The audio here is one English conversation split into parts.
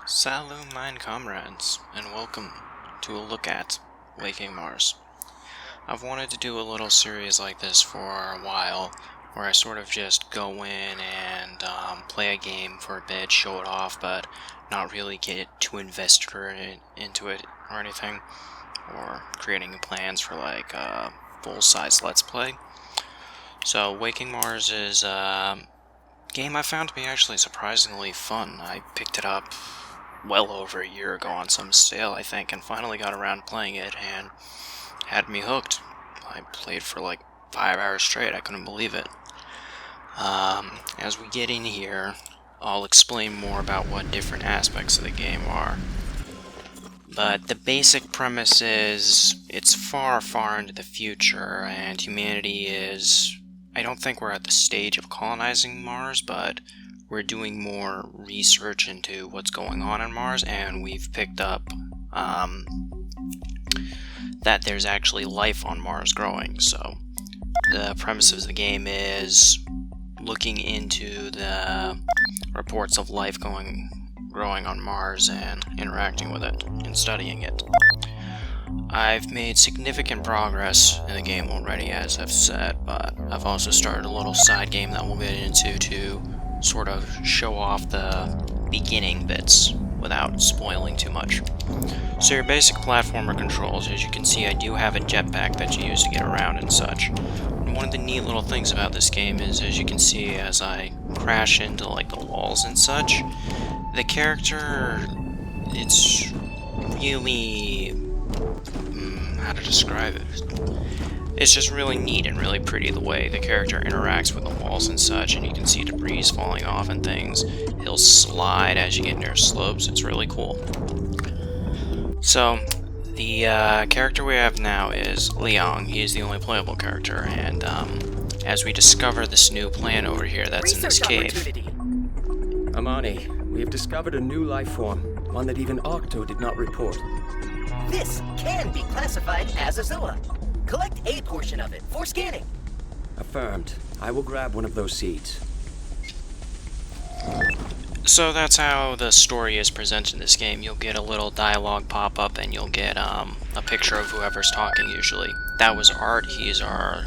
Salut, mine comrades, and welcome to a look at Waking Mars. I've wanted to do a little series like this for a while, where I sort of just go in and play a game for a bit, show it off, but not really get too invested into it or anything, or creating plans for like a full-size Let's Play. So Waking Mars is a game I found to be actually surprisingly fun. I picked it up well over a year ago on some sale, I think, and finally got around playing it and had me hooked. I played for like 5 hours straight. I couldn't believe it. As we get in here, I'll explain more about what different aspects of the game are. But the basic premise is it's far, far into the future, and humanity is... I don't think we're at the stage of colonizing Mars, but we're doing more research into what's going on Mars, and we've picked up that there's actually life on Mars growing. So the premise of the game is looking into the reports of life growing on Mars and interacting with it and studying it. I've made significant progress in the game already, as I've said, but I've also started a little side game that we'll get into to sort of show off the beginning bits without spoiling too much. So your basic platformer controls, as you can see, I do have a jetpack that you use to get around and such. And one of the neat little things about this game is, as you can see, as I crash into like the walls and such, the character, it's really... how to describe it? It's just really neat and really pretty the way the character interacts with the walls and such, and you can see debris falling off and things. He'll slide as you get near slopes. It's really cool. So, the character we have now is Liang. He is the only playable character, and as we discover this new plant over here that's in this cave. Amani, we have discovered a new life form, one that even Octo did not report. This can be classified as a Zoa. Collect a portion of it for scanning. Affirmed. I will grab one of those seeds. So that's how the story is presented in this game. You'll get a little dialogue pop up and you'll get a picture of whoever's talking usually. That was Art. He's our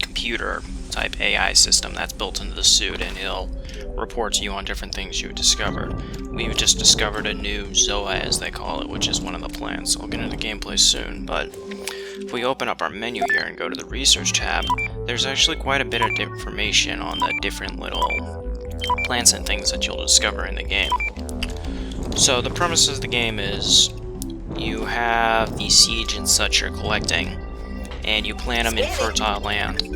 computer type AI system that's built into the suit, and he'll report to you on different things you've discovered. We've just discovered a new Zoa, as they call it, which is one of the plants. I'll get into gameplay soon, but if we open up our menu here and go to the research tab, there's actually quite a bit of information on the different little plants and things that you'll discover in the game. So the premise of the game is you have the seeds and such you're collecting, and you plant them in fertile land.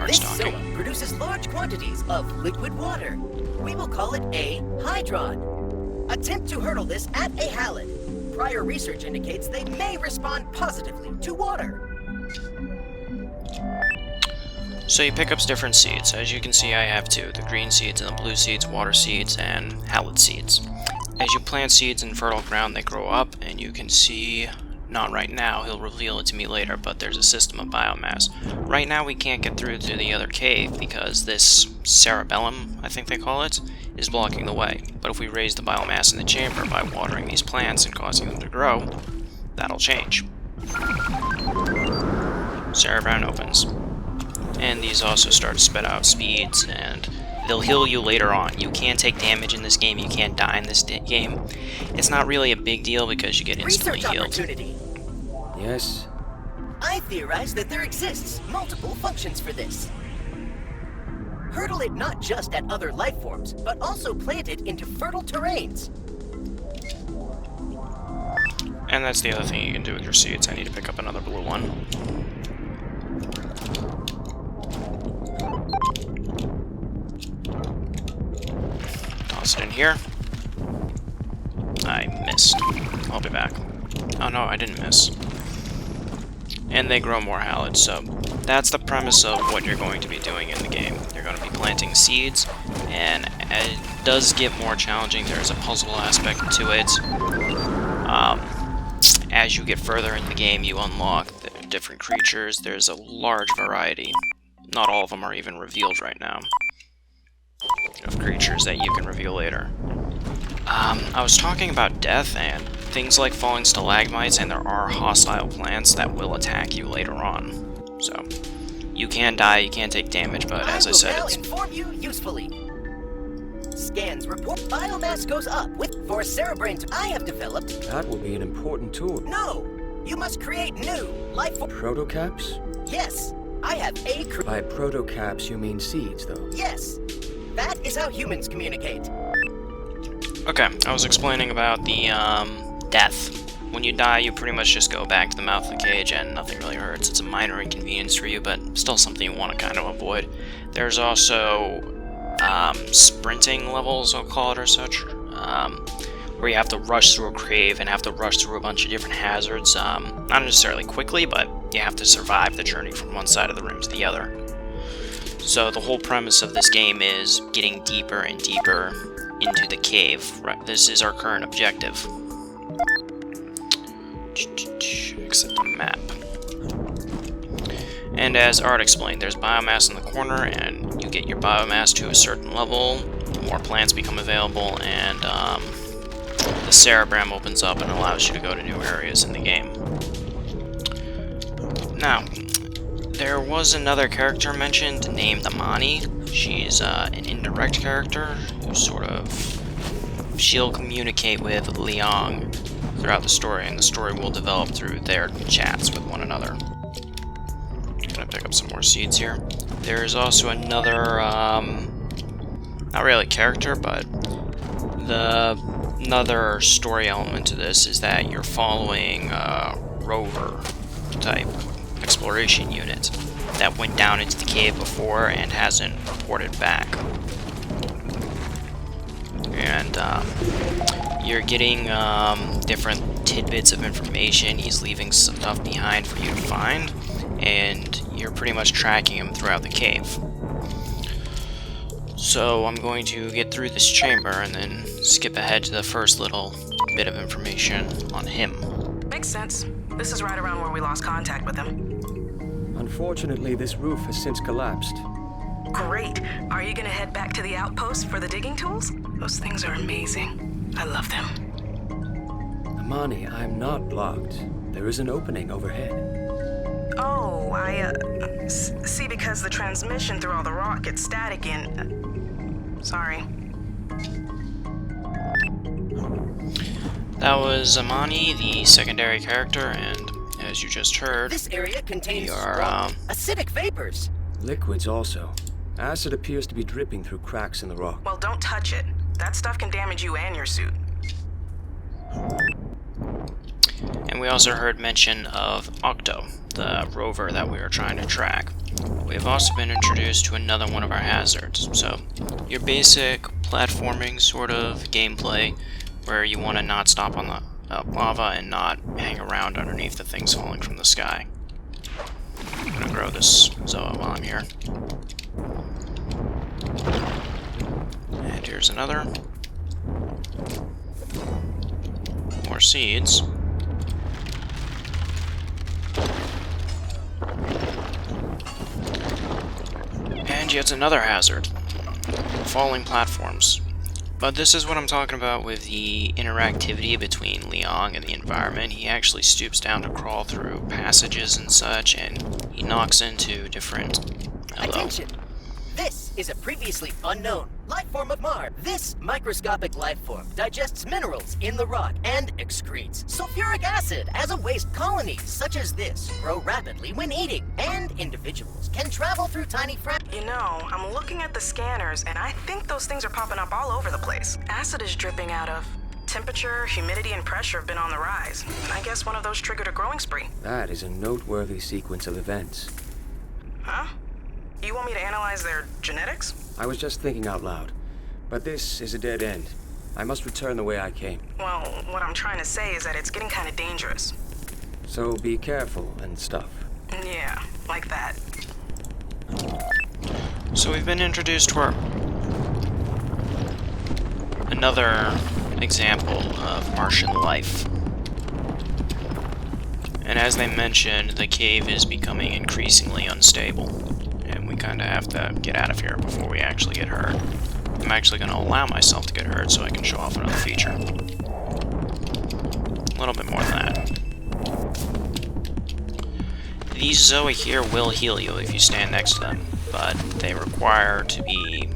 This Zoa produces large quantities of liquid water. We will call it a hydron. Attempt to hurdle this at a halid. Prior research indicates they may respond positively to water. So you pick up different seeds. As you can see, I have two. The green seeds and the blue seeds, water seeds, and halid seeds. As you plant seeds in fertile ground, they grow up, and you can see... Not right now, he'll reveal it to me later, but there's a system of biomass. Right now we can't get through to the other cave because this cerebellum, I think they call it, is blocking the way. But if we raise the biomass in the chamber by watering these plants and causing them to grow, that'll change. Cerebellum opens. And these also start to spit out speeds, and they'll heal you later on. You can take damage in this game, you can't die in this game. It's not really a big deal because you get instantly Research healed. opportunity. Yes? I theorize that there exists multiple functions for this. Hurdle it not just at other life forms, but also plant it into fertile terrains. And that's the other thing you can do with your seeds. I need to pick up another blue one. Toss it in here. I missed. I'll be back. Oh no, I didn't miss. And they grow more halids, so that's the premise of what you're going to be doing in the game. You're going to be planting seeds, and it does get more challenging. There's a puzzle aspect to it. As you get further in the game, you unlock the different creatures. There's a large variety. Not all of them are even revealed right now. Of creatures that you can reveal later. I was talking about death and things like falling stalagmites, and there are hostile plants that will attack you later on. So, you can die, you can take damage, but as I said, I will it's... now inform you usefully. Scans report biomass goes up for cerebrains I have developed. That will be an important tool. No! You must create new life form. Protocaps? Yes, I have a By protocaps, you mean seeds, though? Yes, that is how humans communicate. Okay, I was explaining about the, death. When you die, you pretty much just go back to the mouth of the cage and nothing really hurts. It's a minor inconvenience for you, but still something you want to kind of avoid. There's also, sprinting levels, I'll call it, or such, where you have to rush through a cave and have to rush through a bunch of different hazards, not necessarily quickly, but you have to survive the journey from one side of the room to the other. So the whole premise of this game is getting deeper and deeper into the cave. Right, this is our current objective. Exit the map. And as Art explained, there's biomass in the corner, and you get your biomass to a certain level, more plants become available, and the cerebram opens up and allows you to go to new areas in the game. Now, there was another character mentioned named Amani. She's an indirect character who she'll communicate with Liang throughout the story, and the story will develop through their chats with one another. I'm gonna pick up some more seeds here. There's also another, not really a character, but another story element to this is that you're following a rover type exploration unit that went down into the cave before and hasn't reported back. And you're getting different tidbits of information. He's leaving stuff behind for you to find, and you're pretty much tracking him throughout the cave. So I'm going to get through this chamber and then skip ahead to the first little bit of information on him. Makes sense. This is right around where we lost contact with him. Unfortunately, this roof has since collapsed. Great. Are you gonna head back to the outpost for the digging tools? Those things are amazing. I love them. Amani, I'm not blocked. There is an opening overhead. Oh, see, because the transmission through all the rock gets static in... sorry. That was Amani, the secondary character, and as you just heard, This area contains we are, acidic vapors. Liquids also. Acid appears to be dripping through cracks in the rock. Well, don't touch it. That stuff can damage you and your suit. and we also heard mention of Octo, the rover that we were trying to track. We've also been introduced to another one of our hazards, so your basic platforming sort of gameplay where you want to not stop on the lava and not hang around underneath the things falling from the sky. I'm gonna grow this Zoa while I'm here. And here's another. More seeds. And yet another hazard. Falling platforms. But this is what I'm talking about with the interactivity between Liang and the environment. He actually stoops down to crawl through passages and such, and he knocks into different... Hello. Attention! This is a previously unknown life form of Mars. This microscopic life form digests minerals in the rock and excretes sulfuric acid as a waste. Colonies such as this grow rapidly when eating, and individuals can travel through tiny fragments. You know, I'm looking at the scanners, and I think those things are popping up all over the place. Acid is dripping out of. Temperature, humidity, and pressure have been on the rise. And I guess one of those triggered a growing spree. That is a noteworthy sequence of events. Huh? You want me to analyze their genetics? I was just thinking out loud. But this is a dead end. I must return the way I came. Well, what I'm trying to say is that it's getting kind of dangerous. So be careful and stuff. Yeah, like that. So we've been introduced to another example of Martian life. And as they mentioned, the cave is becoming increasingly unstable. And we kind of have to get out of here before we actually get hurt. I'm actually going to allow myself to get hurt so I can show off another feature. A little bit more than that. These Zoa here will heal you if you stand next to them, but they require to be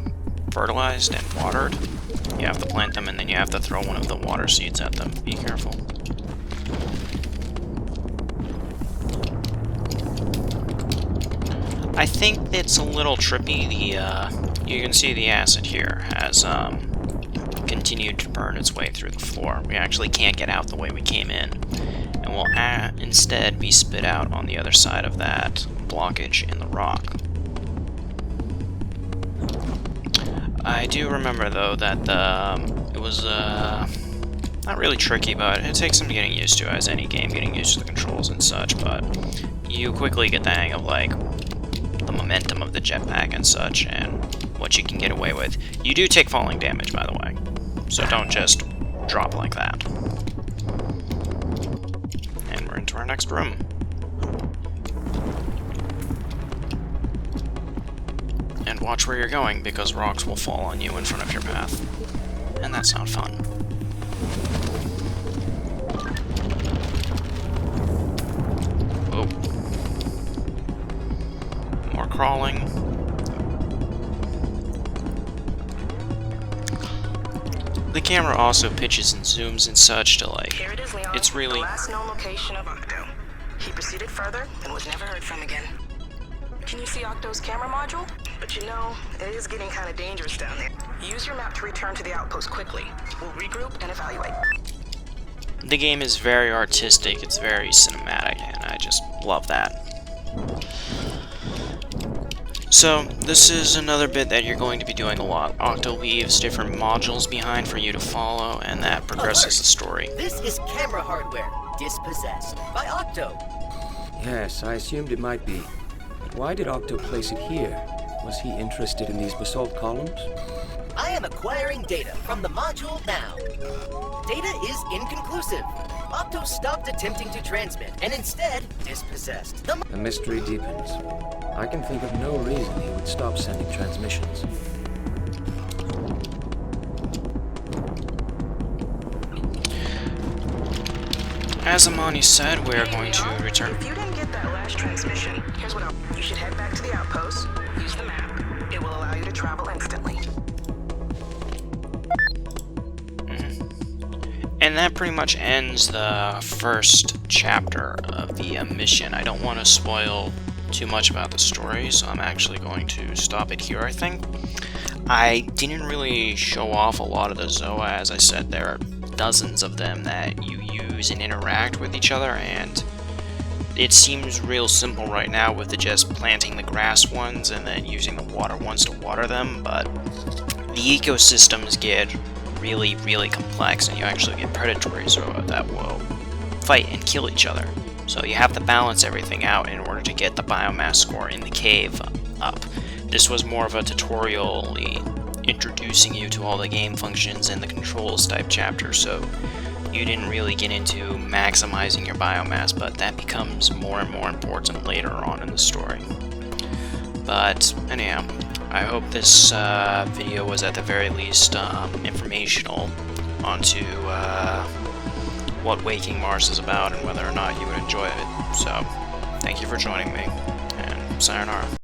fertilized and watered. You have to plant them and then you have to throw one of the water seeds at them. Be careful. I think it's a little trippy. You can see the acid here has continued to burn its way through the floor. We actually can't get out the way we came in, and will instead be spit out on the other side of that blockage in the rock. I do remember though that it was not really tricky, but it takes some getting used to, as any game, getting used to the controls and such, but you quickly get the hang of like the momentum of the jetpack and such, and what you can get away with. You do take falling damage, by the way, so don't just drop like that. And we're into our next room. And watch where you're going, because rocks will fall on you in front of your path. And that's not fun. Oh. More crawling. The camera also pitches and zooms and such to like, Here it is, Leon. it's really... The last known location of Octo. He proceeded further and was never heard from again. Can you see Octo's camera module? But you know, it is getting kind of dangerous down there. Use your map to return to the outpost quickly. We'll regroup and evaluate. The game is very artistic, it's very cinematic, and I just love that. So, this is another bit that you're going to be doing a lot. Octo leaves different modules behind for you to follow, and that progresses the story. This is camera hardware, dispossessed by Octo. Yes, I assumed it might be. But why did Octo place it here? Was he interested in these basalt columns? I am acquiring data from the module now. Data is inconclusive. Octo stopped attempting to transmit and instead dispossessed. The mystery deepens. I can think of no reason he would stop sending transmissions. As Amani said, we are going to return. If you didn't get that last transmission, here's what you should head back to the outpost, use the map. It will allow you to travel instantly. And that pretty much ends the first chapter of the mission. I don't want to spoil too much about the story, so I'm actually going to stop it here, I think. I didn't really show off a lot of the Zoa. As I said, there are dozens of them that you use and interact with each other, and it seems real simple right now with the just planting the grass ones and then using the water ones to water them, but the ecosystems get really, really complex, and you actually get predatory Zoa that will fight and kill each other. So you have to balance everything out in order to get the biomass score in the cave up. This was more of a tutorially introducing you to all the game functions and the controls type chapter, so you didn't really get into maximizing your biomass, but that becomes more and more important later on in the story. But anyhow, I hope this video was at the very least informational onto what Waking Mars is about and whether or not you would enjoy it. So, thank you for joining me, and sayonara.